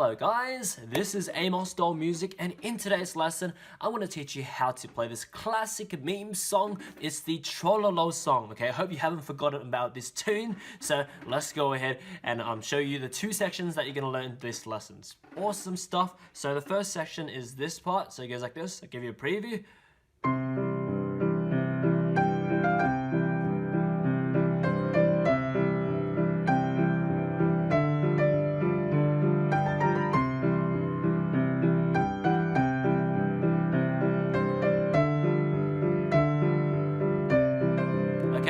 Hello guys, this is Amosdoll Music, and in today's lesson I want to teach you how to play this classic meme song. It's the Trololo song, okay? I hope you haven't forgotten about this tune, so let's go ahead and show you the two sections that you're going to learn in this lesson. Awesome stuff. So the first section is this part, so it goes like this. I'll give you a preview.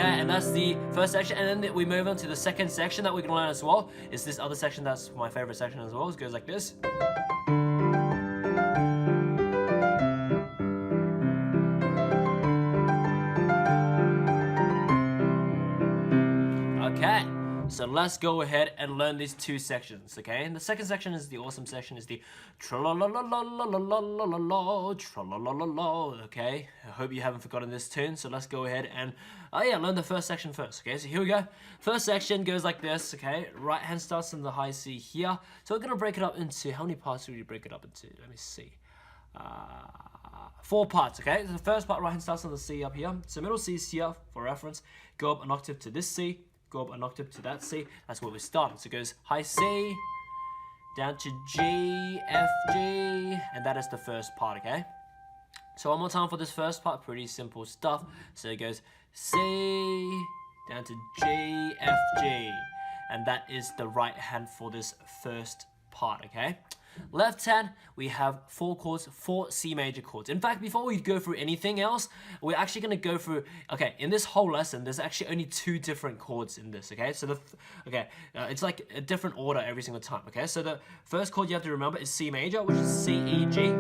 And that's the first section, and then we move on to the second section that we can learn as well. Is this other section that's my favorite section as well. It goes like this. Okay, so let's go ahead and learn these two sections, okay? And the second section is the awesome section, is the Trololo, okay? I hope you haven't forgotten this tune, so let's go ahead and, learn the first section first, okay? So here we go. First section goes like this, okay? Right hand starts in the high C here. So we're gonna break it up into, how many parts do we break it up into? Let me see. 4 parts, okay? So the first part, right hand starts on the C up here. So middle C is here for reference. Go up an octave to this C. Go up an octave to that C. That's where we're starting. So it goes high C, down to G, F, G, and that is the first part, okay? So one more time for this first part, pretty simple stuff. So it goes C, down to G, F, G, and that is the right hand for this first part, okay? Left hand, we have 4 chords, 4 C major chords. In fact, before we go through anything else, we're actually going to go through, okay, in this whole lesson, there's actually only 2 different chords in this, okay? So it's like a different order every single time, okay? So the first chord you have to remember is C major, which is C, E, G,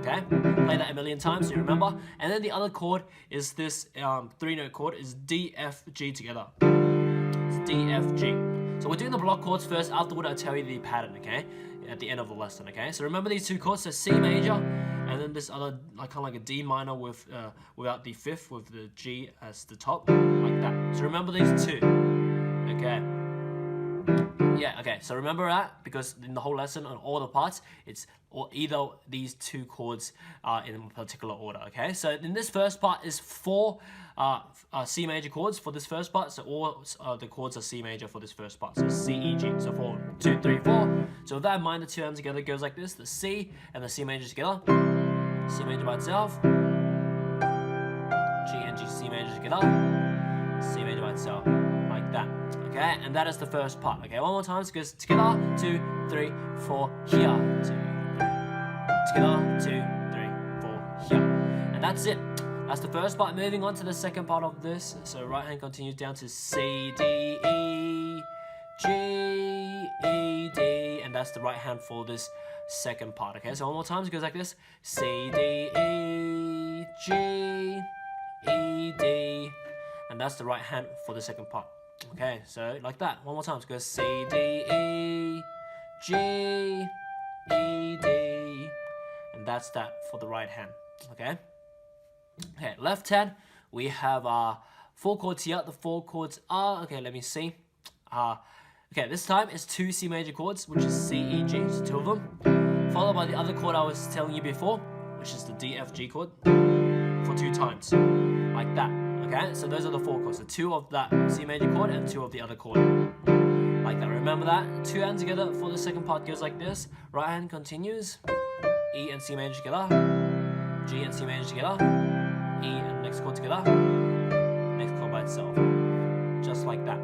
okay? Play that a million times so you remember. And then the other chord is this 3-note chord, is D, F, G together. It's D, F, G. So we're doing the block chords first, afterward I'll tell you the pattern, okay? At the end of the lesson, okay? So remember these 2 chords, so C major, and then this other, like, kind of like a D minor with, without the 5th, with the G as the top, like that. So remember these 2, okay? Yeah, okay, so remember that, because in the whole lesson, on all the parts, it's either these 2 chords in a particular order, okay? So in this first part is 4 C major chords for this first part, so all the chords are C major for this first part, so C, E, G, so 4, 2, 3, 4. So with that in mind, the 2 hands together goes like this, the C and the C major together, C major by itself, G and G, C major together, C major by itself, like that. Okay, and that is the first part. Okay, one more time. So it goes together, 2, 3, 4, here, 2, 3. Together, 2, 3, 4, here. And that's it. That's the first part. Moving on to the second part of this. So right hand continues down to C, D, E, G, E, D. And that's the right hand for this second part. Okay, so one more time. So it goes like this. C, D, E, G, E, D. And that's the right hand for the second part. Okay, so like that. One more time. So it goes C, D, E, G, E, D. And that's that for the right hand. Okay? Okay, left hand, we have 4 chords here. The 4 chords are, okay, let me see. Okay, this time it's 2 C major chords, which is C, E, G, so 2 of them. Followed by the other chord I was telling you before, which is the D, F, G chord, for 2 times. Like that. Okay, so those are the 4 chords. So 2 of that C major chord and 2 of the other chord. Like that. Remember that. 2 hands together for the second part goes like this. Right hand continues. E and C major together. G and C major together. E and next chord together. Next chord by itself. Just like that.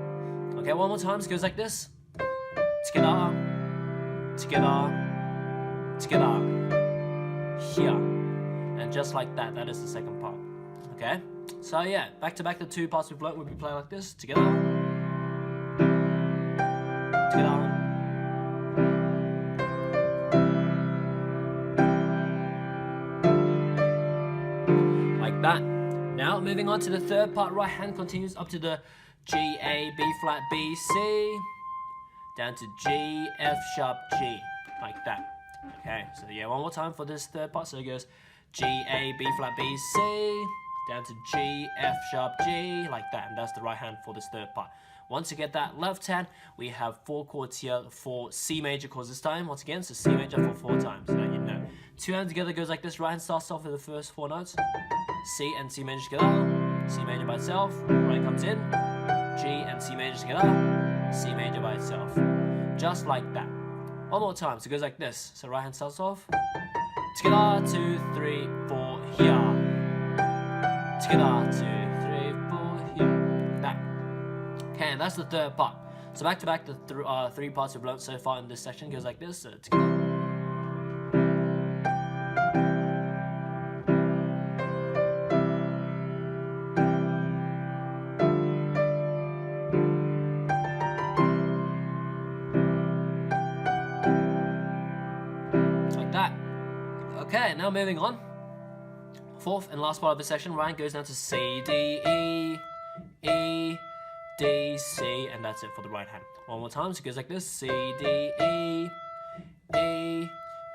Okay, one more time. So it goes like this. Together. Together. Together. Here. And just like that. That is the second part. Okay? So yeah, back to back the 2 parts we've learned will be played like this, together, together, like that. Now moving on to the third part, right hand continues up to the G, A, B flat, B, C, down to G, F sharp, G, like that. Okay, so yeah, one more time for this third part, so it goes G, A, B flat, B, C, down to G, F sharp, G, like that, and that's the right hand for this third part. Once you get that left hand, we have 4 chords here for C major chords this time. Once again, so C major for 4 times, so that you know. 2 hands together goes like this. Right hand starts off with the first 4 notes. C and C major together. C major by itself. Right comes in. G and C major together. C major by itself. Just like that. One more time, so it goes like this. So right hand starts off. Together, 2, 3, 4, here. Together, 2, 3, 4, here. That. Okay, and that's the third part. So back to back, the 3 parts we've learned so far in this section goes like this. So together. Like that. Okay, now moving on. Fourth and last part of the section, right goes down to C, D, E, E, D, C, and that's it for the right hand. One more time, so it goes like this, C, D, E, E,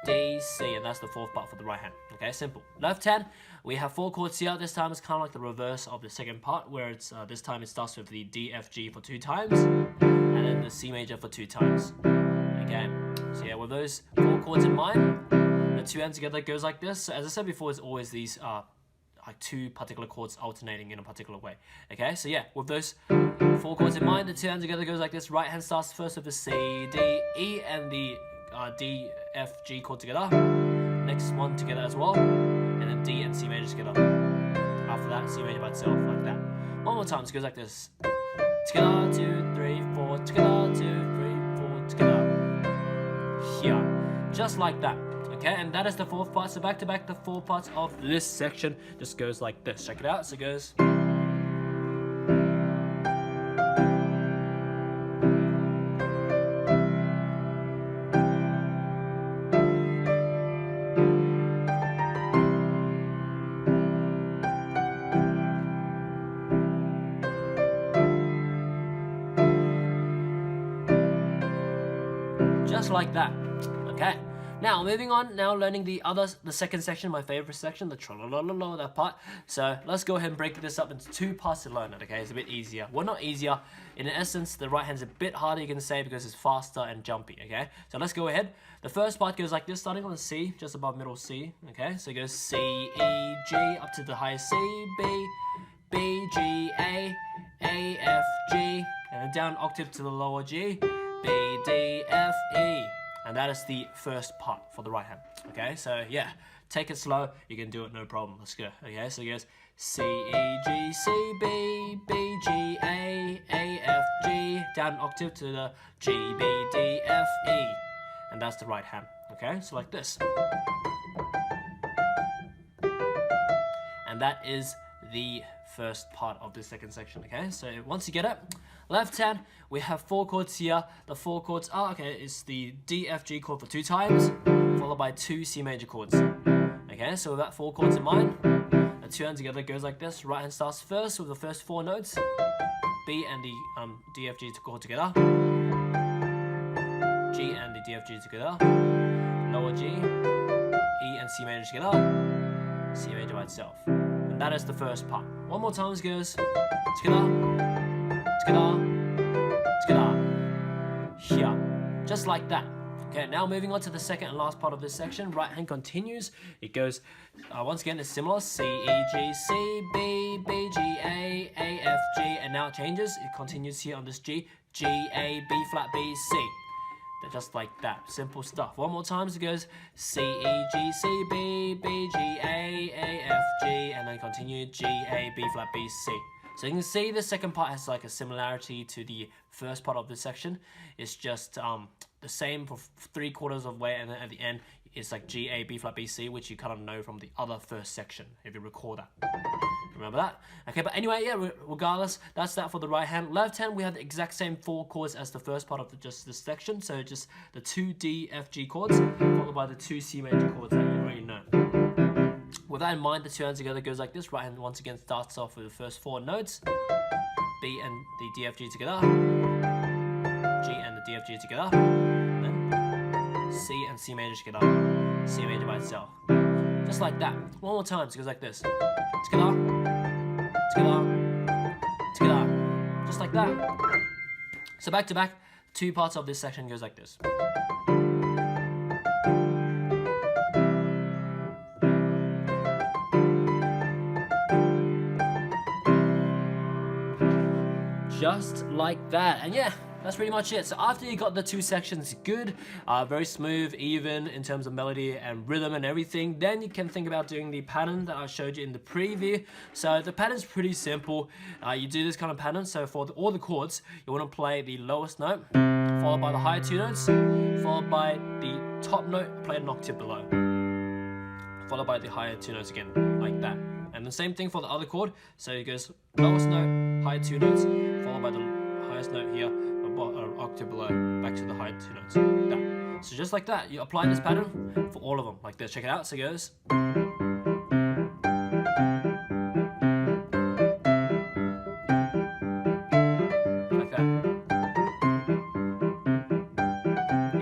D, C, and that's the fourth part for the right hand. Okay, simple. Left hand, we have 4 chords here. This time it's kind of like the reverse of the second part, where it's this time it starts with the D, F, G for 2 times, and then the C major for 2 times. Okay, so yeah, with those 4 chords in mind, the 2 hands together goes like this. So as I said before, it's always these like 2 particular chords alternating in a particular way. Okay, so yeah, with those 4 chords in mind, the 2 hands together goes like this. Right hand starts first with the C, D, E, and the D, F, G chord together. Next one together as well, and then D and C major together. After that, C major by itself, like that. One more time, so it goes like this. Together, 2, 3, 4, together, 2, 3, 4, together. Here, just like that. Okay, and that is the 4th part. So back to back, the 4 parts of this section just goes like this. Check it out. So it goes. Just like that. Okay. Now, moving on, now learning the second section, my favorite section, the Trololo, that part. So let's go ahead and break this up into 2 parts to learn it, okay? It's a bit easier. Well, not easier. In essence, the right hand's a bit harder, you can say, because it's faster and jumpy, okay? So let's go ahead. The first part goes like this, starting on the C, just above middle C, okay? So it goes C, E, G, up to the highest C, B, B, G, A, F, G, and then down octave to the lower G, B, D, F, E. And that is the first part for the right hand. Okay, so yeah, take it slow. You can do it, no problem. Let's go. Okay, so it goes C, E, G, C, B, B, G, A, F, G, down an octave to the G, B, D, F, E. And that's the right hand. Okay, so like this. And that is the first part of the second section. Okay, so once you get it, left hand, we have 4 chords here. The 4 chords are, okay, it's the D, F, G chord for 2 times, followed by 2 C major chords. Okay, so with that 4 chords in mind, the 2 hands together goes like this. Right hand starts first with the first 4 notes, B and the D, F, G chord together, G and the D, F, G together, lower G, E and C major together, C major by itself. And that is the first part. One more time, it goes together, together, together, here, just like that. Okay, now moving on to the second and last part of this section. Right hand continues. It goes, once again, it's similar. C, E, G, C, B, B, G, A, F, G, and now it changes. It continues here on this G, G, A, B flat, B, C. Just like that, simple stuff. One more time, so it goes C, E, G, C, B, B, G, A, F, G, and then continue G, A, B flat, B, C. So you can see the second part has like a similarity to the first part of this section. It's just the same for 3/4 of way, and then at the end it's like G, A, B flat, B, C, which you kind of know from the other first section, if you recall that. Remember that? Okay, but anyway, yeah, regardless, that's that for the right hand. Left hand, we have the exact same 4 chords as the first part of just this section. So just the 2 D, F, G chords, followed by the 2 C major chords that you already know. With that in mind, the 2 hands together goes like this. Right hand once again starts off with the first 4 notes, B and the D, F, G together, G and the D, F, G together, and then C and C major together, C major by itself. Just like that. One more time, so it goes like this. Together, together, together. Just like that. So back to back, 2 parts of this section goes like this. Just like that, and yeah, that's pretty much it. So after you got the 2 sections good, very smooth, even in terms of melody and rhythm and everything, then you can think about doing the pattern that I showed you in the preview. So the pattern's pretty simple. You do this kind of pattern, so for all the chords, you want to play the lowest note, followed by the higher 2 notes, followed by the top note, play an octave below, followed by the higher 2 notes again, like that. And the same thing for the other chord, so it goes lowest note, higher 2 notes, followed by the highest note here, octave below, back to the higher 2 notes, like that. So just like that, you apply this pattern for all of them, like this. Check it out. So it goes. Like that.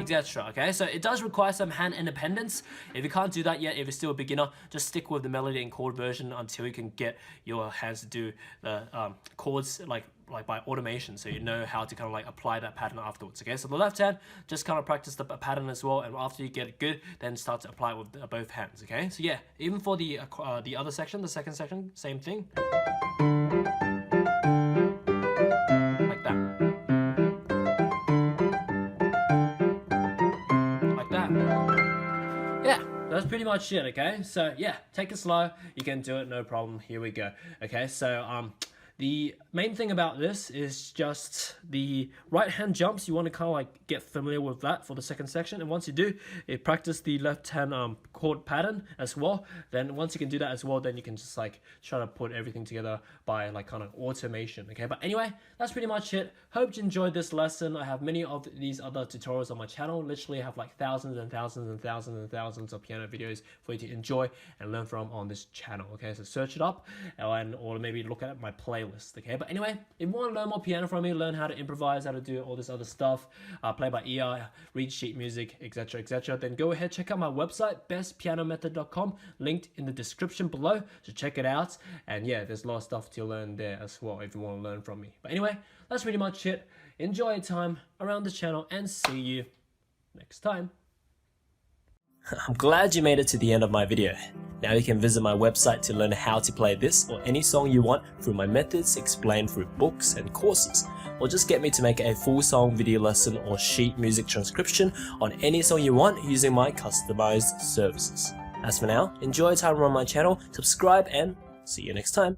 Etc. Okay, so it does require some hand independence. If you can't do that yet, if you're still a beginner, just stick with the melody and chord version until you can get your hands to do the chords like by automation, so you know how to kind of like apply that pattern afterwards. Okay, so the left hand, just kind of practice the pattern as well, and after you get it good, then start to apply it with both hands. Okay, so yeah, even for the other section, the second section, same thing. Like that. Like that. Yeah, that's pretty much it. Okay, so yeah, take it slow, you can do it, no problem. Here we go. Okay, so the main thing about this is just the right hand jumps. You want to kind of like get familiar with that for the second section, and once you do, you practice the left hand chord pattern as well. Then once you can do that as well, then you can just like try to put everything together by like kind of automation. Okay, but anyway, that's pretty much it. Hope you enjoyed this lesson. I have many of these other tutorials on my channel. Literally have like thousands and thousands and thousands and thousands of piano videos for you to enjoy and learn from on this channel. Okay, so search it up, or maybe look at my playlist. Okay, but anyway, if you want to learn more piano from me, learn how to improvise, how to do all this other stuff, play by ear, read sheet music, etc., etc., then go ahead, check out my website, bestpianomethod.com, linked in the description below, so check it out. And yeah, there's a lot of stuff to learn there as well if you want to learn from me. But anyway, that's pretty much it. Enjoy your time around the channel, and see you next time. I'm glad you made it to the end of my video. Now you can visit my website to learn how to play this or any song you want through my methods explained through books and courses, or just get me to make a full song video lesson or sheet music transcription on any song you want using my customized services. As for now, enjoy your time around my channel, subscribe, and see you next time.